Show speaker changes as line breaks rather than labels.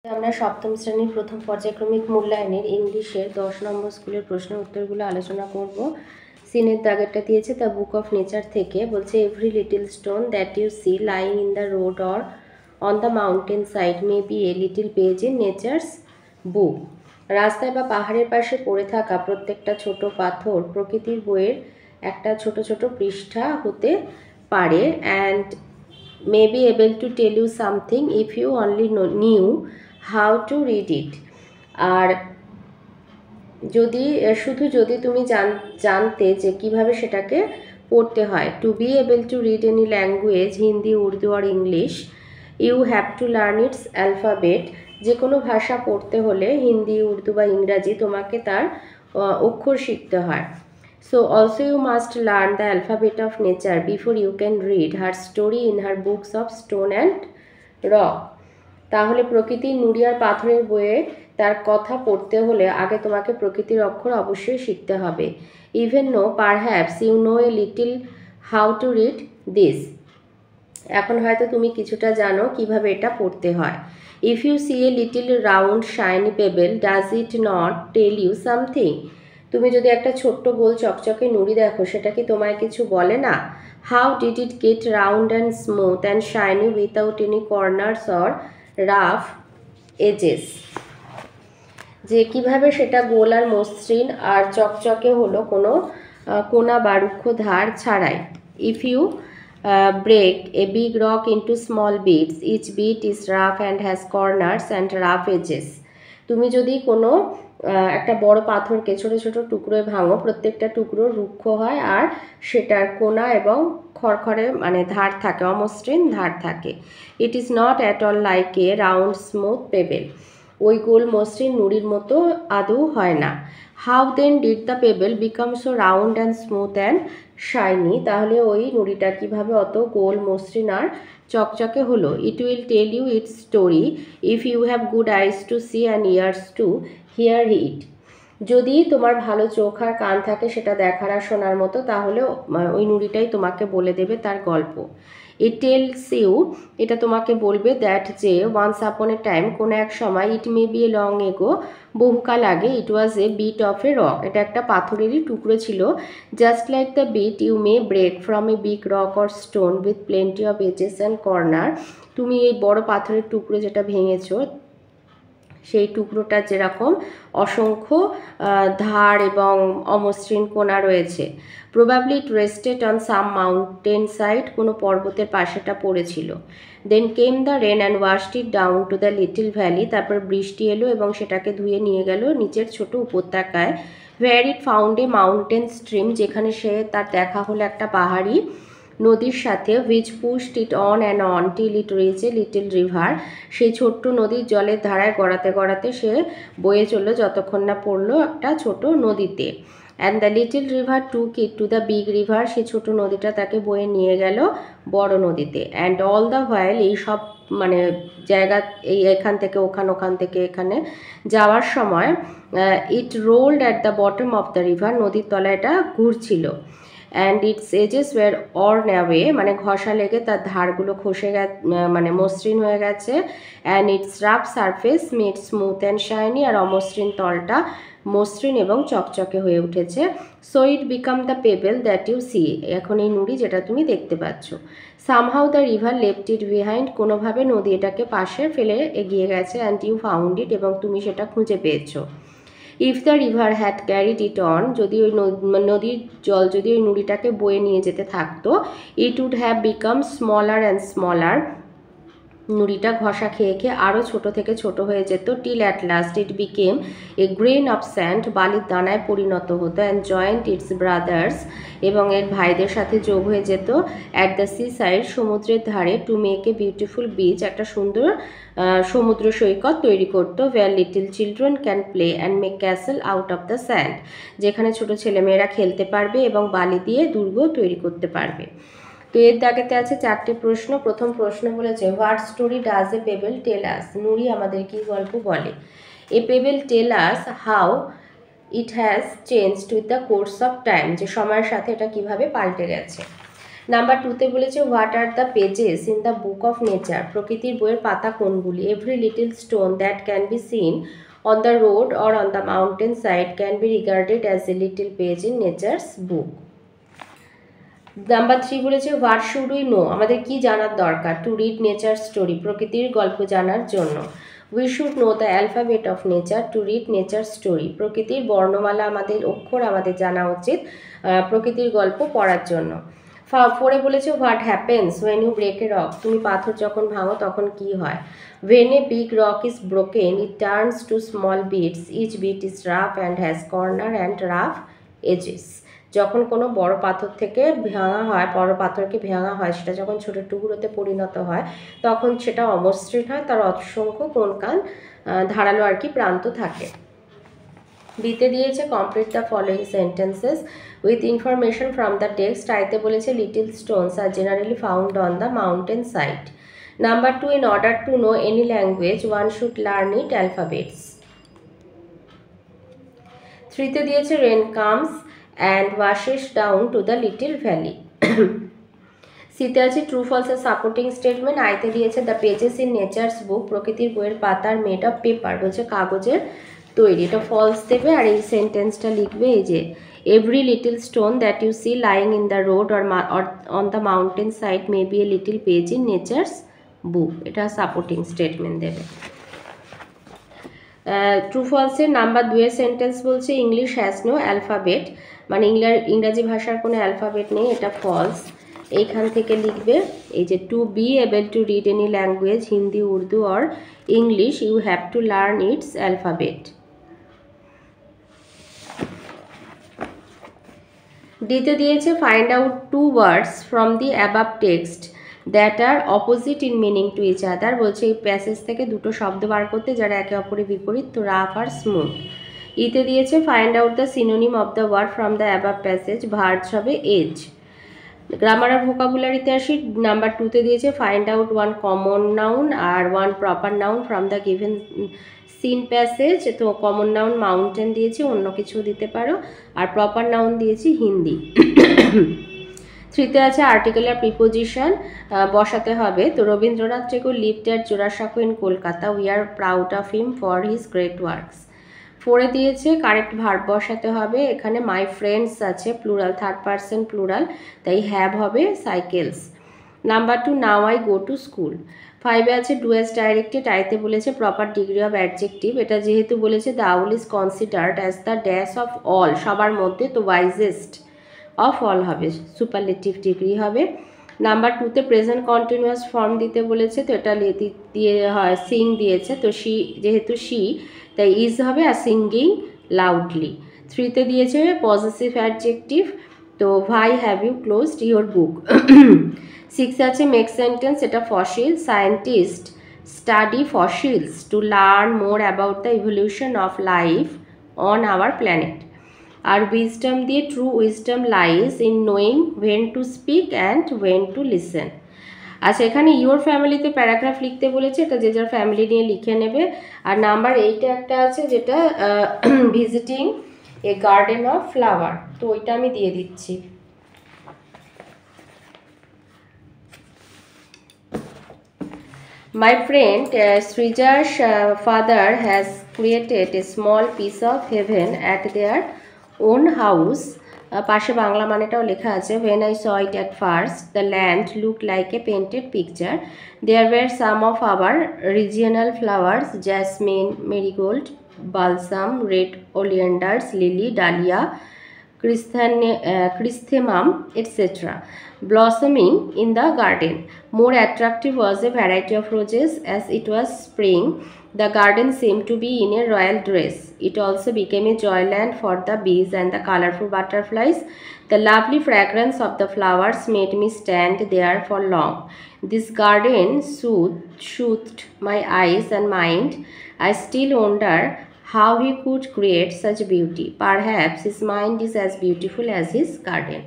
আমরা সপ্তম শ্রেণীর প্রথম পর্যায়ক্রমিক মূল্যায়নের ইংলিশের 10 নম্বর স্কুলের প্রশ্নের উত্তরগুলো আলোচনা করব। সিনের দাগেরটা দিয়েছে দ্য বুক অফ নেচার থেকে। বলছে every little stone that you see lying in the road or on the mountain side may be a little page in nature's book. রাস্তায় বা পাহাড়ের পাশে পড়ে থাকা প্রত্যেকটা ছোট পাথর প্রকৃতির বইয়ের একটা ছোট ছোট পৃষ্ঠা হতে পারে and may be able to tell you something if you only knew how to read it. আর যদি তুমি জানতে যে কিভাবে সেটাকে পড়তে হয়। To be able to read any language, Hindi, Urdu আর English, you have to learn its alphabet. যে কোনো ভাষা পড়তে হলে হিন্দি, উর্দু বা ইংরাজি তোমাকে তার অক্ষর শিখতে হয়। So also you must learn the alphabet of nature before you can read her story in her books of stone and rock. তাহলে প্রকৃতির নুড়ি আর পাথরের বইয়ে তার কথা পড়তে হলে আগে তোমাকে প্রকৃতির অক্ষর অবশ্যই শিখতে হবে। Even though perhaps you know a little how to read this. এখন হয়তো তুমি কিছুটা জানো কিভাবে এটা পড়তে হয়। If you see a little round shiny pebble, does it not tell you something? তুমি যদি একটা ছোট্ট গোল চকচকে নুড়ি দেখো, সেটা কি তোমায় কিছু বলে না? How did it get round and smooth and shiny without any corners or rough edges. যে কিভাবে সেটা গোল আর মসৃণ আর চকচকে হলো কোনো কোনা বা রুক্ষ ধার ছাড়াই। If you break a big rock into small bits, each bit is rough and has corners and rough edges. তুমি যদি কোনো একটা বড় পাথরকে ছোট ছোট টুকরোয় ভাঙো, প্রত্যেকটা টুকরো রুক্ষ হয় আর সেটার কোনা এবং খড়খড়ে মানে ধার থাকে, অমসৃণ ধার থাকে। It is not at all like a round smooth pebble. ওই গোল মসৃণ নুড়ির মতো আদৌ হয় না। How then did the pebble become so round and smooth and shiny. তাহলে ওই নুড়িটা কিভাবে অত গোল মসৃণ আর চকচকে হলো? It will tell you its story if you have good eyes to see and ears to hear it. যদি তোমার ভালো চোখ আর কান থাকে সেটা দেখার আর শোনার মতো, তাহলে ওই নুড়িটাই তোমাকে বলে দেবে তার গল্প। ইট টেলস ইউ, এটা তোমাকে বলবে দ্যাট যে ওয়ান্স আপন এ টাইম, কোনো এক সময়, ইট মে বি এ লং এগো, বহুকাল আগে, it was a bit of a rock, এটা একটা পাথরেরই টুকরো ছিল। Just like the bit you may break from a big rock or stone with plenty of edges and corner. তুমি এই বড় পাথরের টুকরো যেটা ভেঙেছো, সেই টুকরোটা যেরকম অসংখ্য ধার এবং অমসৃণ কোণা রয়েছে। Probably it rested on some mountain side, কোনো পর্বতের পাশেটা পড়েছিল। Then came the rain and washed it down to the little valley, তারপর বৃষ্টি এলো এবং সেটাকে ধুয়ে নিয়ে গেল নিচের ছোট উপত্যকায়। Where it found a mountain stream, যেখানে সে তার দেখা হলো একটা পাহাড়ি নদীর সাথে। Which pushed it on and on till it reach a little river, সেই ছোট্ট নদীর জলের ধারায় গড়াতে গড়াতে সে বয়ে চললো যতক্ষণ না পড়লো একটা ছোট নদীতে। And the little river took it to the big river, সেই ছোট নদীটা তাকে বয়ে নিয়ে গেল বড় নদীতে। অ্যান্ড অল দ্য হোয়াইল, এই সব মানে জায়গা, এখান থেকে ওখান, ওখান থেকে এখানে যাওয়ার সময়, it rolled at the bottom of the river, নদীর তলায় এটা ঘুরছিল। And its edges were worn away, মানে ঘষা লেগে তার ধারগুলো খসে মানে মসৃণ হয়ে গেছে। And its rough surface made smooth and shiny, আর অমসৃণ তলটা মসৃণ এবং চকচকে হয়ে উঠেছে। So it become the pebble that you see, এখন এই নুড়ি যেটা তুমি দেখতে পাচ্ছ। Somehow the river left it behind, কোনোভাবে নদী এটাকে পাশে ফেলে এগিয়ে গেছে। অ্যান্ড ইউ ফাউন্ড ইট, এবং তুমি সেটা খুঁজে পেয়েছো। If the river had carried it on, যদি ওই নদীর জল যদি ওই নুড়িটাকে বয়ে নিয়ে যেতে থাকতো, it would have become smaller and smaller, নুড়িটা ঘষা খেয়ে খেয়ে আরও ছোট থেকে ছোট হয়ে যেত। Till at last it became a grain of sand, বালির দানায় পরিণত হতো। অ্যান্ড জয়েন্ট ইটস ব্রাদার্স, এবং এর ভাইদের সাথে যোগ হয়ে যেত। অ্যাট দ্য সি সাইড, সমুদ্রের ধারে, to make a beautiful beach, একটা সুন্দর সমুদ্র সৈকত তৈরি করতো। Where little children can play and make castle out of the sand, যেখানে ছোট ছেলেমেয়েরা খেলতে পারবে এবং বালি দিয়ে দুর্গ তৈরি করতে পারবে। তো এর দাগেতে আছে 4টে প্রশ্ন। প্রথম প্রশ্ন বলেছে what story does a pebble tell us, নুড়ি আমাদের কি গল্প বলে? A pebble tell us how it has changed with the course of time, যে সময়ের সাথে এটা কিভাবে পাল্টে গেছে। নাম্বার 2-তে বলেছে what are the pages in the book of nature, প্রকৃতির বইয়ের পাতা কোনগুলি? Every little stone that can be seen on the road or on the mountain side can be regarded as a little page in nature's book. Number 3 বলেছে what should we know, আমাদের কি জানার দরকার? To read nature story, প্রকৃতির গল্প জানার জন্য। We should know the alphabet of nature to read nature story, প্রকৃতির বর্ণমালা অক্ষর আমাদের জানা উচিত প্রকৃতির গল্প পড়ার জন্য। 4-এ বলেছে what happens when you break a rock, তুমি পাথর যখন ভাঙো তখন কি হয়? When a big rock is broken, it turns to small bits. Each bit is rough and has corner and rough edges. যখন কোনো বড় পাথর থেকে ভাঙা হয়, বড় পাথরকে ভাঙা হয়, সেটা যখন ছোট টুকরোতে পরিণত হয় তখন সেটা অমসৃণ হয়, তার অসংখ্য কোণকান ধারালো আর কি প্রান্ত থাকে। বিতে দিয়েছে complete the following sentences with information from the text. আইতে বলেছে little stones are generally found on the mountain side. Number 2, in order to know any language, one should learn its alphabets. 3-তে দিয়েছে rain comes and washes down to the little valley. সিতে আছে true false এর supporting statement. আইতে দিয়েছে the pages in nature's বুক, প্রকৃতির বইয়ের পাতার made of paper, বলছে কাগজের তৈরি, এটা ফলস দেবে। আর এই সেন্টেন্সটা লিখবে এই যে every little stone that you see lying in the road or on the mountain side may be a little page in nature's book, এটা সাপোর্টিং স্টেটমেন্ট দেবে। ট্রু ফলসের নাম্বার 2-এর সেন্টেন্স বলছে ইংলিশ হ্যাজ নো অ্যালফাবেট, মানে ইংরাজি ভাষার কোনো alphabet নেই, এটা ফলস। এইখান থেকে লিখবে এই যে to be able to read any language, Hindi, Urdu or English, you have to learn its alphabet. ডিতে দিয়েছে find out 2 words from the above text that are opposite in meaning to each other, বলছে এই passage থেকে দুটো শব্দ বার করতে যারা একে অপরের বিপরীত, তো রাফ আর স্মুথ। ইতে দিয়েছে find out the synonym of the word from the above passage, verbs হবে এজ। গ্রামার আর ভোকাবুলারিতে আসি। নাম্বার 2-তে দিয়েছে ফাইন্ড আউট 1 কমন নাউন আর 1 proper noun from the given seen passage, তো কমন নাউন মাউন্টেন দিয়েছি, অন্য কিছু দিতে পারো, আর প্রপার নাউন দিয়েছি হিন্দি। 3-তে আছে আর্টিকেল আর প্রিপোজিশন বসাতে হবে, তো Rabindranath Thakur lived at Jorasanko in Kolkata, we are proud of him for his great works. 4-এ দিয়েছে কারেক্ট ভার্ব বসাতে হবে, এখানে মাই ফ্রেন্ডস আছে প্লুরাল, 3rd পারসন প্লুরাল, তাই হ্যাভ হবে cycles. Number 2, now I go to school. 5-এ আছে ডু অ্যাজ ডাইরেক্টেড, আইতে বলেছে প্রপার ডিগ্রি অফ অ্যাডজেক্টিভ, এটা যেহেতু বলেছে the owl is considered as the dash of all, সবার মধ্যে, তো ওয়াইজেস্ট অফ অল হবে, সুপারলেটিভ ডিগ্রি হবে। নাম্বার 2-তে প্রেজেন্ট কন্টিনিউয়াস ফর্ম দিতে বলেছে, তো এটা দিয়ে হয় সিং দিয়েছে, তো শি যেহেতু শি তাই ইজ হবে, আর সিঙ্গিং লাউডলি। 3-তে দিয়েছে পজিটিভ অ্যাডজেক্টিভ, তো ভাই have you closed your book. 6-এ আছে মেক সেন্টেন্স, এটা fossil, scientist study fossils to learn more about the evolution of life on our planet. আর উইজডম দিয়ে true wisdom lies in knowing when to speak and when to listen. আচ্ছা, এখানে your ফ্যামিলিতে paragraph লিখতে বলেছে, এটা যে যার ফ্যামিলি নিয়ে লিখে নেবে। আর নাম্বার 8-এ একটা আছে যেটা visiting a garden of flower, তো ওইটা আমি দিয়ে দিচ্ছি। My friend Srija's father has created a small piece of heaven at their own house. পাশে বাংলা মানেটাও লেখা আছে। When I saw it at first, the land looked like a painted picture. There were some of our regional flowers, jasmine, marigold, balsam, red oleanders, lily, dahlia, chrysanthemum, etc. blossoming in the garden. More attractive was a variety of roses. As it was spring, the garden seemed to be in a royal dress. It also became a joyland for the bees and the colorful butterflies. The lovely fragrance of the flowers made me stand there for long. This garden soothed my eyes and mind. I still wonder how he could create such beauty. Perhaps his mind is as beautiful as his garden.